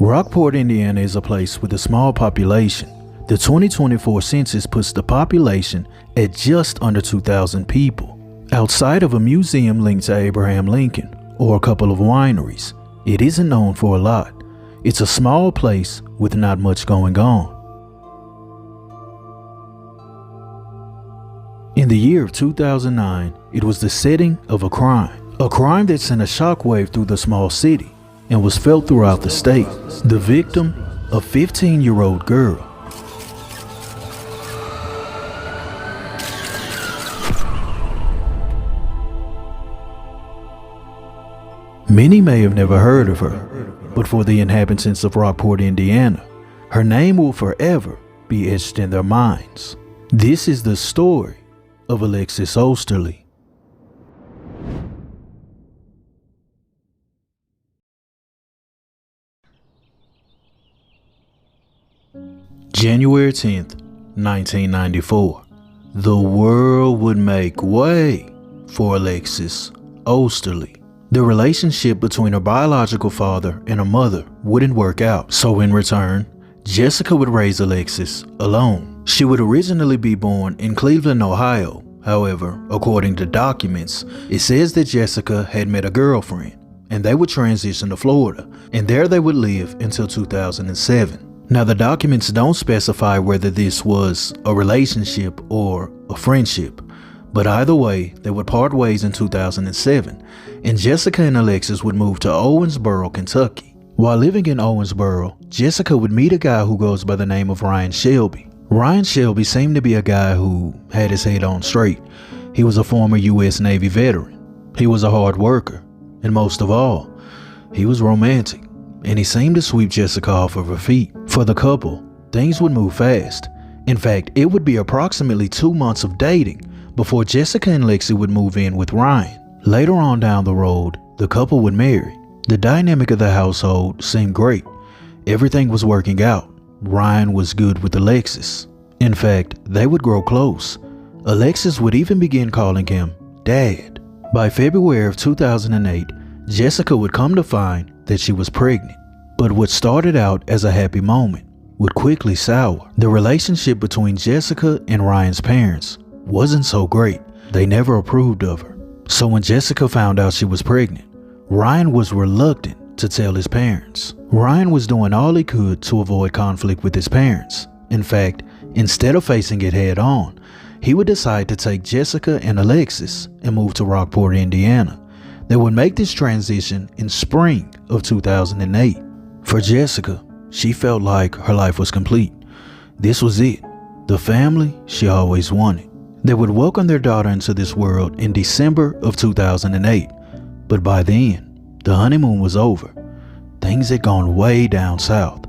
Rockport, Indiana is a place with a small population. The 2024 census puts the population at just under 2,000 people. Outside of a museum linked to Abraham Lincoln or a couple of wineries, it isn't known for a lot. It's a small place with not much going on. In the year of 2009, it was the setting of a crime that sent a shockwave through the small city and was felt throughout the state. The victim, a 15-year-old girl. Many may have never heard of her, but for the inhabitants of Rockport, Indiana, her name will forever be etched in their minds. This is the story of Alexis Oesterle. January 10th, 1994. The world would make way for Alexis Oesterle. The relationship between her biological father and her mother wouldn't work out, so in return, Jessica would raise Alexis alone. She would originally be born in Cleveland, Ohio. However, according to documents, it says that Jessica had met a girlfriend and they would transition to Florida, and there they would live until 2007. Now, the documents don't specify whether this was a relationship or a friendship, but either way, they would part ways in 2007, and Jessica and Alexis would move to Owensboro, Kentucky. While living in Owensboro, Jessica would meet a guy who goes by the name of Ryan Shelby. Ryan Shelby seemed to be a guy who had his head on straight. He was a former U.S. Navy veteran. He was a hard worker, and most of all, he was romantic, and he seemed to sweep Jessica off of her feet. For the couple, things would move fast. In fact, it would be approximately 2 months of dating before Jessica and Lexi would move in with Ryan. Later on down the road, the couple would marry. The dynamic of the household seemed great. Everything was working out. Ryan was good with Alexis. In fact, they would grow close. Alexis would even begin calling him Dad. By February of 2008, Jessica would come to find that she was pregnant. But what started out as a happy moment would quickly sour. The relationship between Jessica and Ryan's parents wasn't so great. They never approved of her. So when Jessica found out she was pregnant, Ryan was reluctant to tell his parents. Ryan was doing all he could to avoid conflict with his parents. In fact, instead of facing it head on, he would decide to take Jessica and Alexis and move to Rockport, Indiana. They would make this transition in spring of 2008. For Jessica, she felt like her life was complete. This was it, the family she always wanted. They would welcome their daughter into this world in December of 2008, but by then, the honeymoon was over. Things had gone way down south.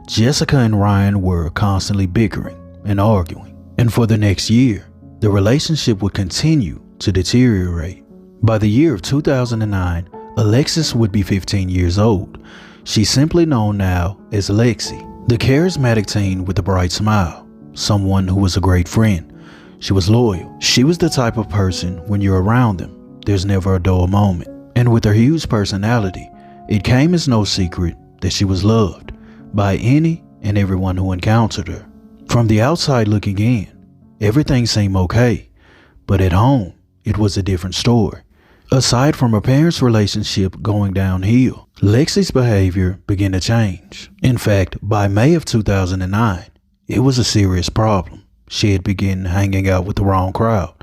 Jessica and Ryan were constantly bickering and arguing, and for the next year, the relationship would continue to deteriorate. By the year of 2009, Alexis would be 15 years old. She's simply known now as Lexi, the charismatic teen with a bright smile, someone who was a great friend. She was loyal. She was the type of person when you're around them, there's never a dull moment. And with her huge personality, it came as no secret that she was loved by any and everyone who encountered her. From the outside looking in, everything seemed okay, but at home, it was a different story. Aside from her parents' relationship going downhill, Lexi's behavior began to change. In fact, by May of 2009, it was a serious problem. She had begun hanging out with the wrong crowd.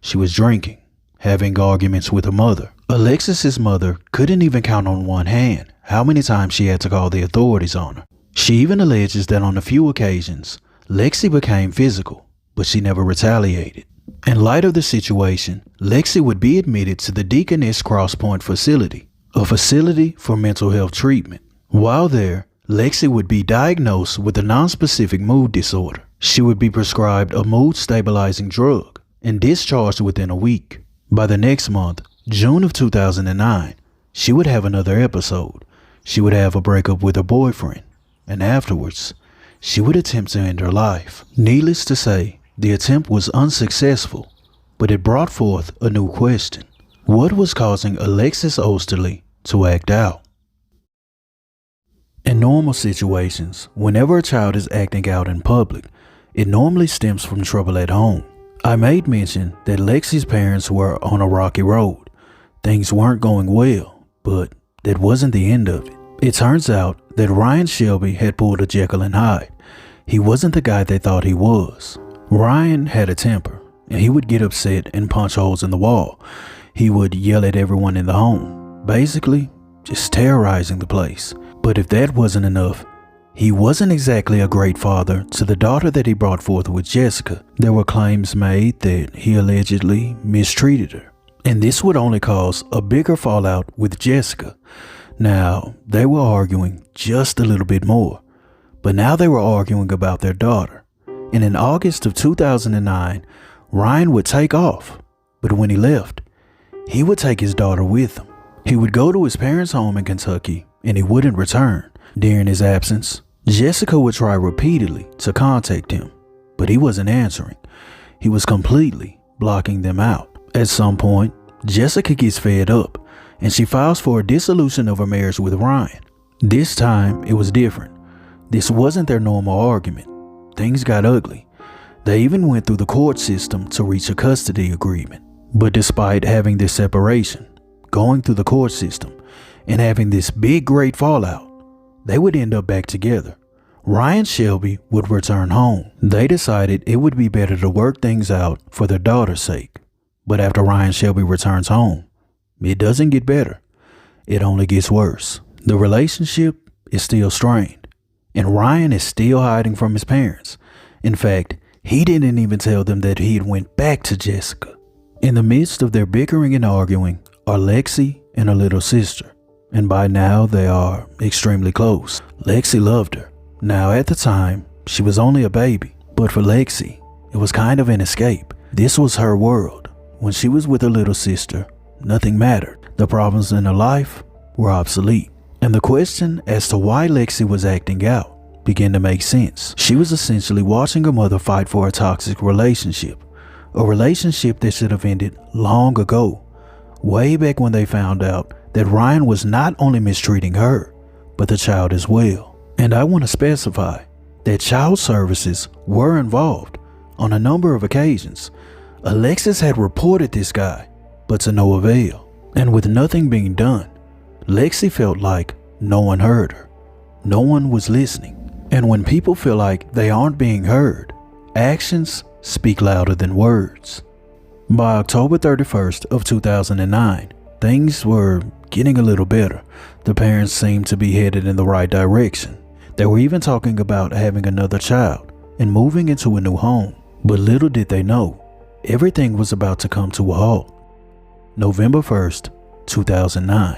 She was drinking, having arguments with her mother. Alexis's mother couldn't even count on one hand how many times she had to call the authorities on her. She even alleges that on a few occasions, Lexi became physical, but she never retaliated. In light of the situation, Lexi would be admitted to the Deaconess Cross Point facility, a facility for mental health treatment. While there, Lexi would be diagnosed with a nonspecific mood disorder. She would be prescribed a mood-stabilizing drug and discharged within a week. By the next month, June of 2009, she would have another episode. She would have a breakup with her boyfriend, and afterwards, she would attempt to end her life. Needless to say, the attempt was unsuccessful, but it brought forth a new question. What was causing Alexis Oesterle to act out? In normal situations, whenever a child is acting out in public, it normally stems from trouble at home. I made mention that Lexi's parents were on a rocky road. Things weren't going well, but that wasn't the end of it. It turns out that Ryan Shelby had pulled a Jekyll and Hyde. He wasn't the guy they thought he was. Ryan had a temper, and he would get upset and punch holes in the wall. He would yell at everyone in the home, basically just terrorizing the place. But if that wasn't enough, he wasn't exactly a great father to the daughter that he brought forth with Jessica. There were claims made that he allegedly mistreated her, and this would only cause a bigger fallout with Jessica. Now, they were arguing just a little bit more, but now they were arguing about their daughter. And in August of 2009, Ryan would take off, but when he left, he would take his daughter with him. He would go to his parents' home in Kentucky, and he wouldn't return. During his absence, Jessica would try repeatedly to contact him, but he wasn't answering. He was completely blocking them out. At some point, Jessica gets fed up, and she files for a dissolution of her marriage with Ryan. This time, it was different. This wasn't their normal argument. Things got ugly. They even went through the court system to reach a custody agreement. But despite having this separation, going through the court system, and having this big great fallout, they would end up back together. Ryan Shelby would return home. They decided it would be better to work things out for their daughter's sake. But after Ryan Shelby returns home, it doesn't get better. It only gets worse. The relationship is still strained, and Ryan is still hiding from his parents. In fact, he didn't even tell them that he had went back to Jessica. In the midst of their bickering and arguing are Lexi and her little sister, and by now they are extremely close. Lexi loved her. Now at the time, she was only a baby, but for Lexi, it was kind of an escape. This was her world. When she was with her little sister, nothing mattered. The problems in her life were obsolete. And the question as to why Lexi was acting out began to make sense. She was essentially watching her mother fight for a toxic relationship. A relationship that should have ended long ago. Way back when they found out that Ryan was not only mistreating her, but the child as well. And I want to specify that child services were involved on a number of occasions. Alexis had reported this guy, but to no avail. And with nothing being done, Lexi felt like no one heard her. No one was listening. And when people feel like they aren't being heard, actions speak louder than words. By October 31st of 2009, things were getting a little better. The parents seemed to be headed in the right direction. They were even talking about having another child and moving into a new home. But little did they know, everything was about to come to a halt. November 1st, 2009.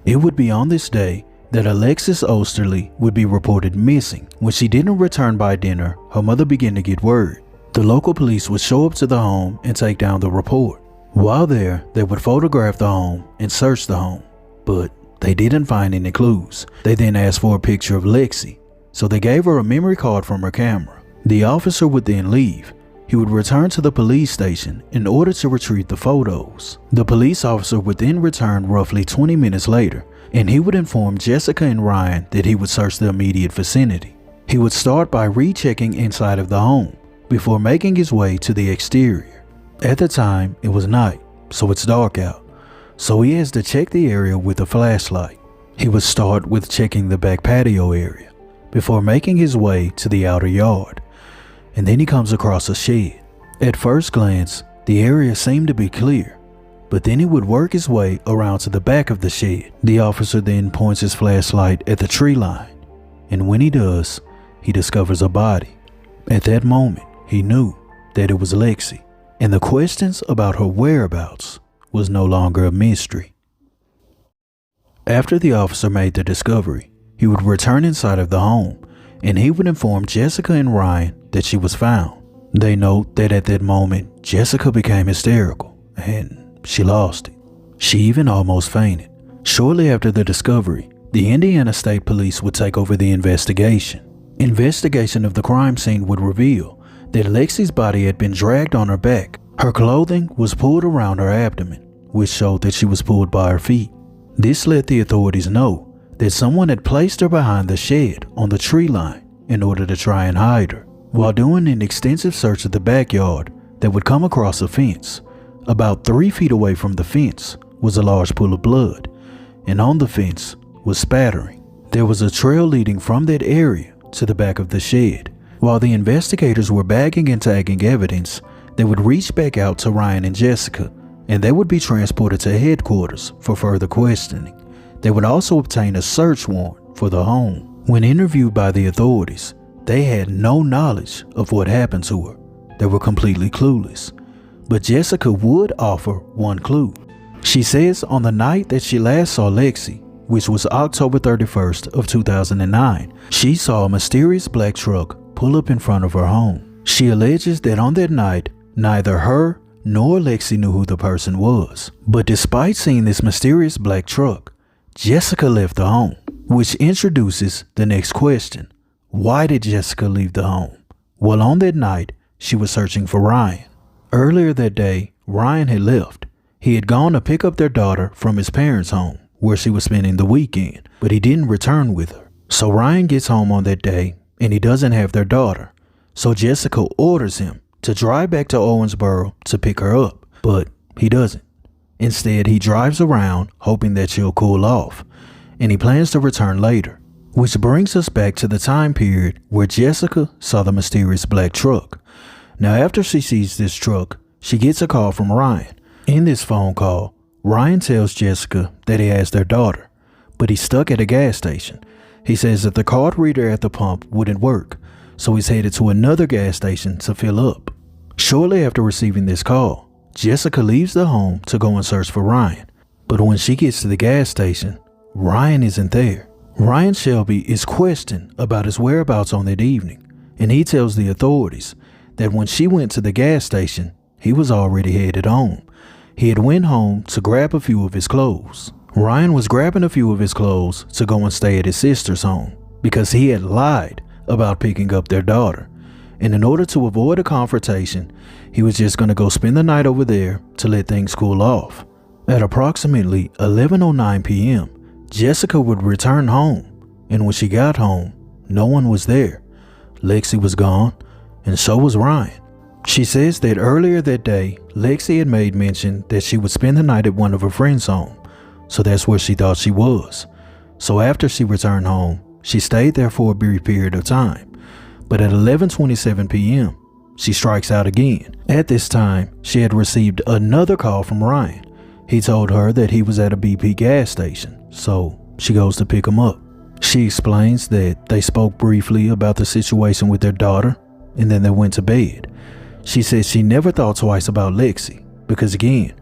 It would be on this day that Alexis Oesterle would be reported missing. When she didn't return by dinner, her mother began to get worried. The local police would show up to the home and take down the report. While there, they would photograph the home and search the home, but they didn't find any clues. They then asked for a picture of Lexi, so they gave her a memory card from her camera. The officer would then leave. He would return to the police station in order to retrieve the photos. The police officer would then return roughly 20 minutes later, and he would inform Jessica and Ryan that he would search the immediate vicinity. He would start by rechecking inside of the home before making his way to the exterior. At the time, it was night, so it's dark out, so he has to check the area with a flashlight. He would start with checking the back patio area before making his way to the outer yard, and then he comes across a shed. At first glance, the area seemed to be clear, but then he would work his way around to the back of the shed. The officer then points his flashlight at the tree line, and when he does, he discovers a body. At that moment, he knew that it was Lexi, and the questions about her whereabouts was no longer a mystery. After the officer made the discovery, he would return inside of the home, and he would inform Jessica and Ryan that she was found. They note that at that moment, Jessica became hysterical, and she lost it. She even almost fainted. Shortly after the discovery, the Indiana State Police would take over the investigation. Investigation of the crime scene would reveal that Lexi's body had been dragged on her back. Her clothing was pulled around her abdomen, which showed that she was pulled by her feet. This let the authorities know that someone had placed her behind the shed on the tree line in order to try and hide her. While doing an extensive search of the backyard, they would come across a fence. About 3 feet away from the fence was a large pool of blood, and on the fence was spattering. There was a trail leading from that area to the back of the shed. While the investigators were bagging and tagging evidence, they would reach back out to Ryan and Jessica, and they would be transported to headquarters for further questioning. They would also obtain a search warrant for the home. When interviewed by the authorities, they had no knowledge of what happened to her. They were completely clueless. But Jessica would offer one clue. She says on the night that she last saw Lexi, which was October 31st of 2009, she saw a mysterious black truck pull up in front of her home. She alleges that on that night, neither her nor Lexi knew who the person was. But despite seeing this mysterious black truck, Jessica left the home, which introduces the next question. Why did Jessica leave the home? Well, on that night, she was searching for Ryan. Earlier that day, Ryan had left. He had gone to pick up their daughter from his parents' home, where she was spending the weekend, but he didn't return with her. So Ryan gets home on that day, and he doesn't have their daughter. So Jessica orders him to drive back to Owensboro to pick her up, but he doesn't. Instead, he drives around hoping that she'll cool off, and he plans to return later. Which brings us back to the time period where Jessica saw the mysterious black truck. Now, after she sees this truck, she gets a call from Ryan. In this phone call, Ryan tells Jessica that he has their daughter, but he's stuck at a gas station. He says that the card reader at the pump wouldn't work, so he's headed to another gas station to fill up. Shortly after receiving this call, Jessica leaves the home to go and search for Ryan, but when she gets to the gas station, Ryan isn't there. Ryan Shelby is questioned about his whereabouts on that evening, and he tells the authorities that when she went to the gas station, he was already headed home. He had went home to grab a few of his clothes. Ryan was grabbing a few of his clothes to go and stay at his sister's home because he had lied about picking up their daughter. And in order to avoid a confrontation, he was just going to go spend the night over there to let things cool off. At approximately 11:09 p.m., Jessica would return home, and when she got home, no one was there. Lexi was gone, and so was Ryan. She says that earlier that day, Lexi had made mention that she would spend the night at one of her friends' home, so that's where she thought she was. So after she returned home, she stayed there for a brief period of time. But at 11:27 p.m., she strikes out again. At this time, she had received another call from Ryan. He told her that he was at a BP gas station, so she goes to pick him up. She explains that they spoke briefly about the situation with their daughter, and then they went to bed. She says she never thought twice about Lexi, because again,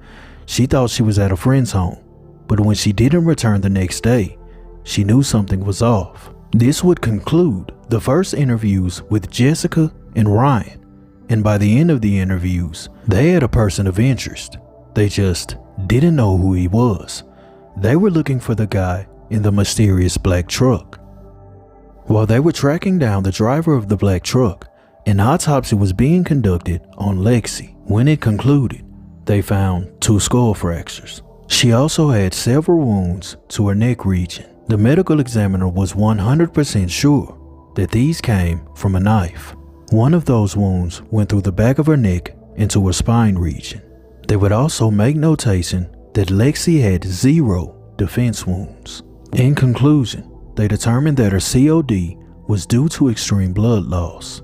she thought she was at a friend's home, but when she didn't return the next day, she knew something was off. This would conclude the first interviews with Jessica and Ryan, and by the end of the interviews, they had a person of interest. They just didn't know who he was. They were looking for the guy in the mysterious black truck. While they were tracking down the driver of the black truck, an autopsy was being conducted on Lexi. When it concluded, they found 2 skull fractures. She also had several wounds to her neck region. The medical examiner was 100% sure that these came from a knife. One of those wounds went through the back of her neck into her spine region. They would also make notation that Lexi had 0 defense wounds. In conclusion, they determined that her COD was due to extreme blood loss.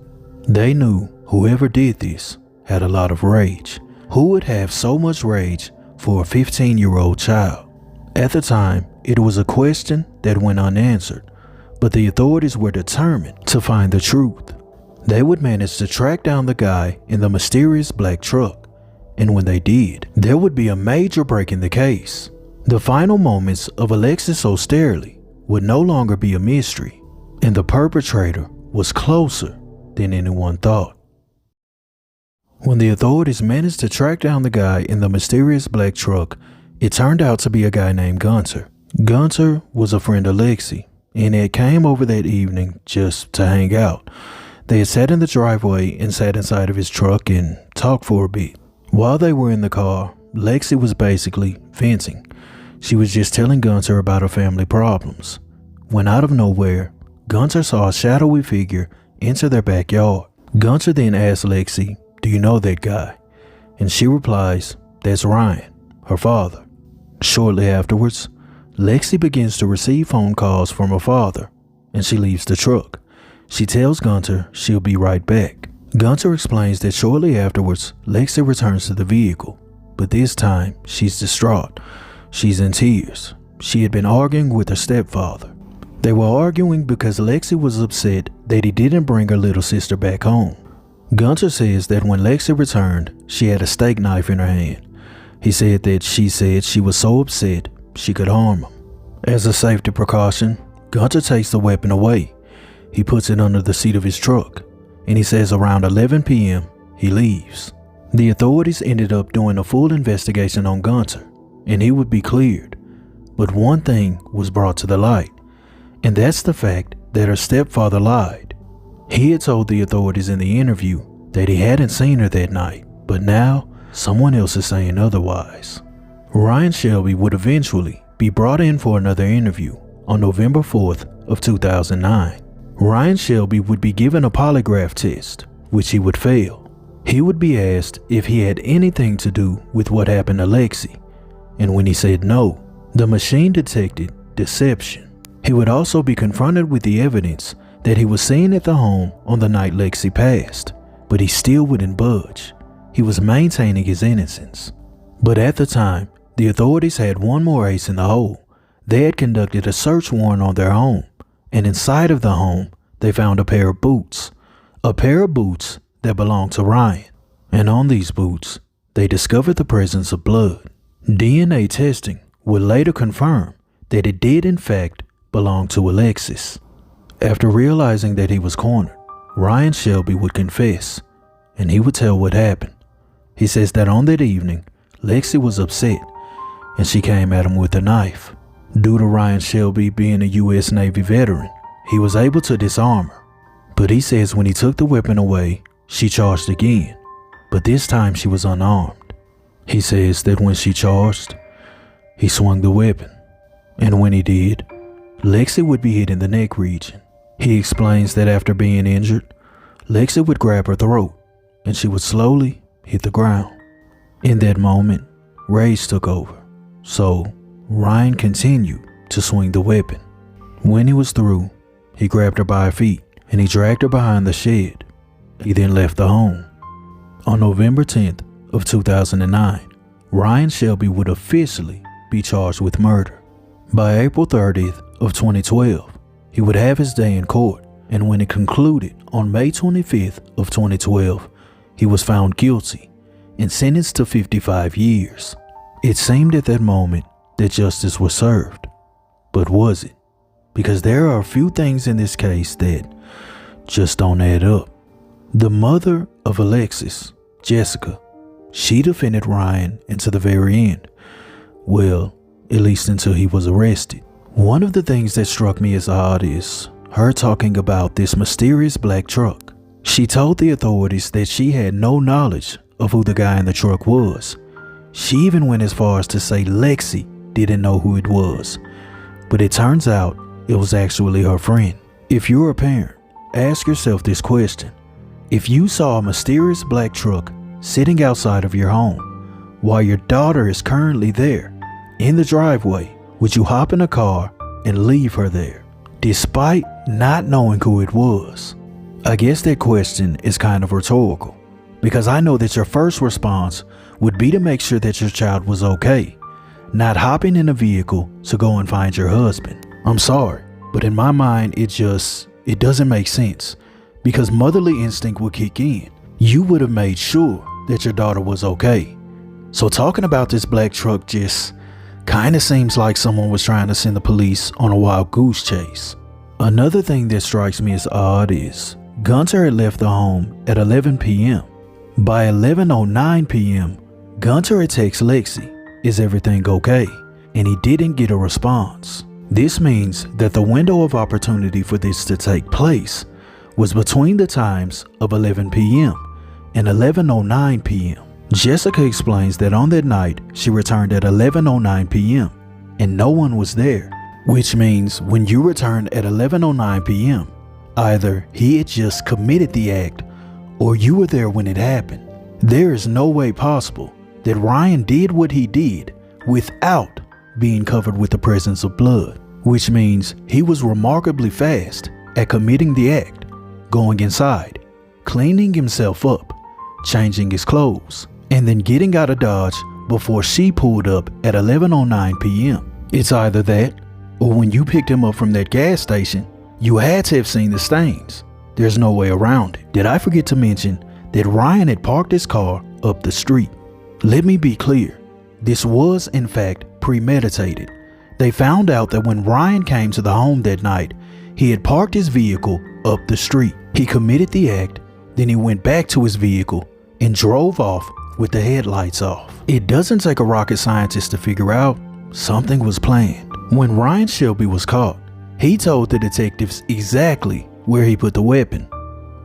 They knew whoever did this had a lot of rage. Who would have so much rage for a 15-year-old child? At the time, it was a question that went unanswered, but the authorities were determined to find the truth. They would manage to track down the guy in the mysterious black truck, and when they did, there would be a major break in the case. The final moments of Alexis Oesterle would no longer be a mystery, and the perpetrator was closer than anyone thought. When the authorities managed to track down the guy in the mysterious black truck, it turned out to be a guy named Gunter. Gunter was a friend of Lexi, and he came over that evening just to hang out. They had sat in the driveway and sat inside of his truck and talked for a bit. While they were in the car, Lexi was basically venting. She was just telling Gunter about her family problems. when out of nowhere, Gunter saw a shadowy figure enter their backyard. Gunter then asked Lexi, "Do you know that guy?" And she replies, "That's Ryan, her father." Shortly afterwards, Lexi begins to receive phone calls from her father, and she leaves the truck. She tells Gunter she'll be right back. Gunter explains that shortly afterwards, Lexi returns to the vehicle, but this time she's distraught. She's in tears. She had been arguing with her stepfather. They were arguing because Lexi was upset that he didn't bring her little sister back home. Gunter says that when Lexi returned, she had a steak knife in her hand. He said that she said she was so upset she could harm him. As a safety precaution, Gunter takes the weapon away. He puts it under the seat of his truck, and he says around 11 p.m. he leaves. The authorities ended up doing a full investigation on Gunter, and he would be cleared. But one thing was brought to the light, and that's the fact that her stepfather lied. He had told the authorities in the interview that he hadn't seen her that night, but now someone else is saying otherwise. Ryan Shelby would eventually be brought in for another interview on November 4th of 2009. Ryan Shelby would be given a polygraph test, which he would fail. He would be asked if he had anything to do with what happened to Lexi, and when he said no, the machine detected deception. He would also be confronted with the evidence that he was seen at the home on the night Lexi passed, but he still wouldn't budge. He was maintaining his innocence. But at the time, the authorities had one more ace in the hole. They had conducted a search warrant on their home, and inside of the home, they found a pair of boots. A pair of boots that belonged to Ryan. And on these boots, they discovered the presence of blood. DNA testing would later confirm that it did in fact belong to Alexis. After realizing that he was cornered, Ryan Shelby would confess, and he would tell what happened. He says that on that evening, Lexi was upset, and she came at him with a knife. Due to Ryan Shelby being a U.S. Navy veteran, he was able to disarm her. But he says when he took the weapon away, she charged again, but this time she was unarmed. He says that when she charged, he swung the weapon, and when he did, Lexi would be hit in the neck region. He explains that after being injured, Lexi would grab her throat, and she would slowly hit the ground. In that moment, rage took over, so Ryan continued to swing the weapon. When he was through, he grabbed her by her feet, and he dragged her behind the shed. He then left the home. On November 10th of 2009, Ryan Shelby would officially be charged with murder. By April 30th of 2012, he would have his day in court, and when it concluded on May 25th of 2012, he was found guilty and sentenced to 55 years. It seemed at that moment that justice was served, but was it? Because there are a few things in this case that just don't add up. The mother of Alexis, Jessica, she defended Ryan until the very end. Well, at least until he was arrested. One of the things that struck me as odd is her talking about this mysterious black truck. She told the authorities that she had no knowledge of who the guy in the truck was. She even went as far as to say Lexi didn't know who it was. But it turns out it was actually her friend. If you're a parent, ask yourself this question. If you saw a mysterious black truck sitting outside of your home while your daughter is currently there in the driveway, would you hop in a car and leave her there, despite not knowing who it was? I guess that question is kind of rhetorical, because I know that your first response would be to make sure that your child was okay, not hopping in a vehicle to go and find your husband. I'm sorry, but in my mind, it doesn't make sense, because motherly instinct would kick in. You would have made sure that your daughter was okay. So talking about this black truck just kind of seems like someone was trying to send the police on a wild goose chase. Another thing that strikes me as odd is Gunter had left the home at 11 p.m. By 11:09 p.m., Gunter had texted Lexi, "Is everything okay?" and he didn't get a response. This means that the window of opportunity for this to take place was between the times of 11 p.m. and 11:09 p.m. Jessica explains that on that night, she returned at 11:09 p.m. and no one was there. which means when you returned at 11:09 p.m., either he had just committed the act or you were there when it happened. There is no way possible that Ryan did what he did without being covered with the presence of blood, which means he was remarkably fast at committing the act, going inside, cleaning himself up, changing his clothes, and then getting out of Dodge before she pulled up at 11:09 p.m. It's either that, or when you picked him up from that gas station, you had to have seen the stains. There's no way around it. Did I forget to mention that Ryan had parked his car up the street? Let me be clear. This was, in fact, premeditated. They found out that when Ryan came to the home that night, he had parked his vehicle up the street. He committed the act, then he went back to his vehicle and drove off with the headlights off. It doesn't take a rocket scientist to figure out something was planned. When Ryan Shelby was caught, he told the detectives exactly where he put the weapon,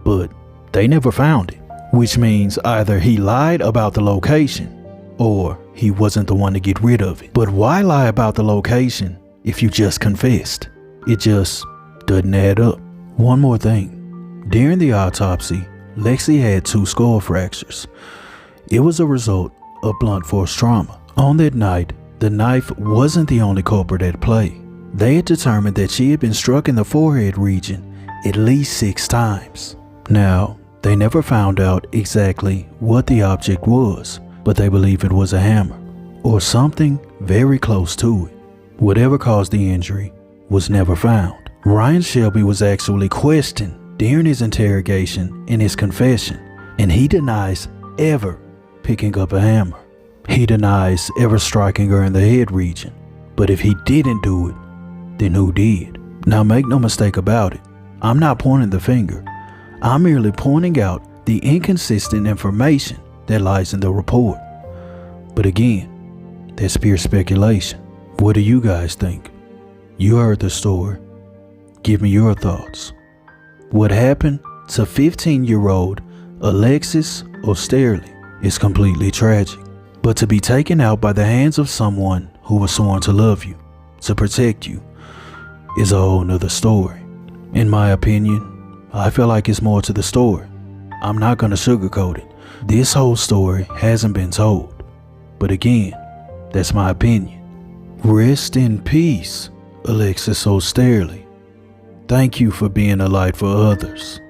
but they never found it, which means either he lied about the location or he wasn't the one to get rid of it. But why lie about the location if you just confessed? It just doesn't add up. One more thing. During the autopsy, Lexi had 2 skull fractures. It was a result of blunt force trauma. On that night, the knife wasn't the only culprit at play. They had determined that she had been struck in the forehead region at least 6 times. Now, they never found out exactly what the object was, but they believe it was a hammer or something very close to it. Whatever caused the injury was never found. Ryan Shelby was actually questioned during his interrogation and his confession, and he denies ever picking up a hammer. He denies ever striking her in the head region, but if he didn't do it, then who did? Now make no mistake about it, I'm not pointing the finger. I'm merely pointing out the inconsistent information that lies in the report. But again, that's pure speculation. What do you guys think? You heard the story. Give me your thoughts. What happened to 15-year-old Alexis Oesterle is completely tragic, but to be taken out by the hands of someone who was sworn to love you, to protect you, is a whole nother story. In my opinion, I feel like it's more to the story. I'm not gonna sugarcoat it. This whole story hasn't been told. But again, that's my opinion. Rest in peace, Alexis Oesterle. Thank you for being a light for others.